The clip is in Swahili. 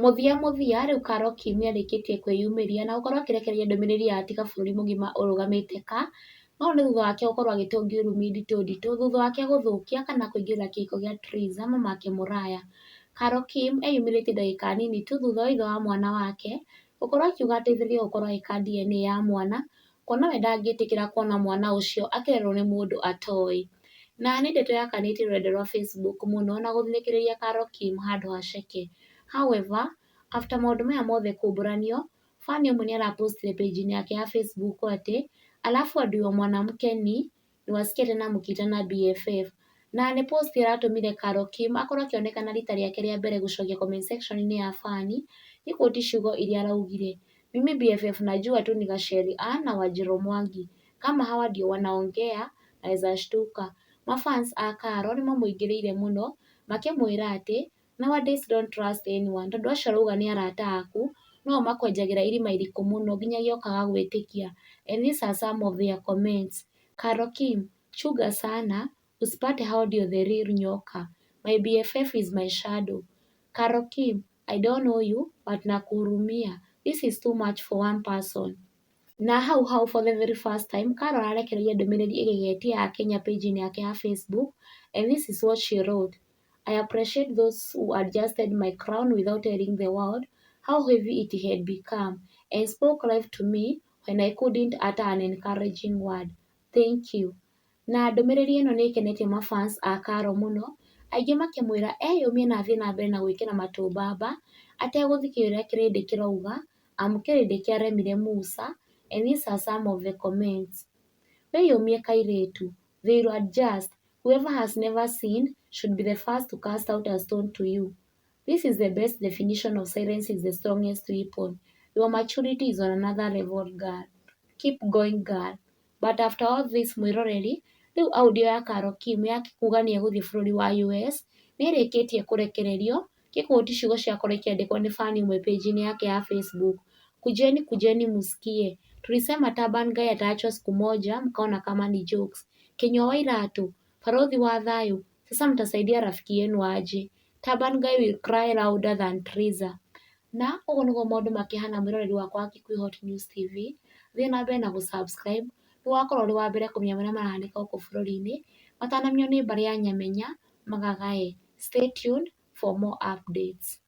Mũthia rĩu Karoki nĩarĩkĩtie kwĩyumĩria na gũkorwo akĩrekereria ndũmĩrĩri ya tiga bũrũri mũgima ũrũgamĩte ka, no nĩ thutha wake gũkorwo agĩtũngio irumi nditũ thutha wake gũthũkia kana kũingĩrĩra kĩhiko gĩa Triza mamake mũraya. Karoki eyumĩrĩtie ndagĩka nini tu thutha wa ithe wa mwana wake gũkorwo akiuga ateithĩrĩrio gũkorwo agĩka DNA ya mwana, kuona we ndangĩtĩkĩra kuona mwana ũcio akĩrerwo nĩ mũndũ atoĩ. Na nĩ ndeto yakanĩtie rũrenda rwa Facebook mũno na gũthinĩkĩrĩria Karoki handũ haceke. However, after maũndũ maya mothe kumbũranio, fan ũmwe nĩarapostire page-inĩ yake ya Facebook atĩ alafu adui wa mwanamke ni wasikia tena mkitana BFF. Na nĩ post ĩratũmire Karoki akorwo akĩonekana rita rĩake rĩa mbere gũcokia comment section-inĩ ya fani nĩ quote ciugo iria araugire, mimi BFF najua tu ni Gacheri na Wanjiru Mwangi, kama hawa ndio wanaongea naweza shtuka. Mafans a Karo nĩmamũingĩrĩire mũno makĩmwĩra atĩ nowadays don't trust anyone, tondũ acio arauga nĩ arata aku no makwenjagĩra irima iritũ mũno nginyagia ũkaga gwĩtĩkia. And these are some of their comments. Karoki, chunga sana usipate hao ndio the real nyoka. My BFF is my shadow. Karoki, I don't know you but nakuhurumia. This is too much for one person. Na hau for the very first time Karo ararekereria ndũmĩrĩri ĩgegetie ya Kenya page-inĩ yake ya Facebook, and this is what she wrote. I appreciate those who adjusted my crown without telling the world how heavy it had become and spoke life to me when I couldn't utter an encouraging word. Thank you. Na ndũmĩrĩri ĩno nĩ ĩkenetie mafans a Karo mũno, aingĩ makĩmwĩra eyũmie na athiĩ na mbere na gwĩkĩra matũ mbamba ategũthikĩrĩria kĩrĩndĩ kĩrauga amu kĩrĩndĩ kĩaremire Musa. And these are some of the comments. Weyũmie kairĩtu, they will adjust. Whoever has never sinned should be the first to cast out a stone to you. This is the best definition of silence is the strongest weapon. Your maturity is on another level, girl. Keep going, girl. But after all this mwĩroreri, rĩu audio ya Karoki ya Kuuga nĩegũthiĩ bũrũri wa Yues nĩĩrĩkĩtie kũrekererio gĩkũti ciugo ciakorwo ikĩandĩkwo nĩ fan ĩmwe page-inĩ yake ya Facebook. Kujeni musikie. Tulisema Taban Guy ataachwa siku moja mkaona kama ni jokes. Kinywa wa iratu, Farodhi wa thayu, sasa mtasaidia rafiki yenu aje. Taban Guy will cry louder than Triza. Na ũguo nĩguo maũndũ makĩhana mwĩroreri wakwa wa Kikuyu Hot News TV. Thiĩ na mbere na gũsubscribe nĩwakorwo ũrĩ wa mbere kũmenya marĩa marahanĩka gũkũ bũrũri-inĩ matanamio nĩ mbarĩ ya Nyamenya Magagae. Stay tuned for more updates.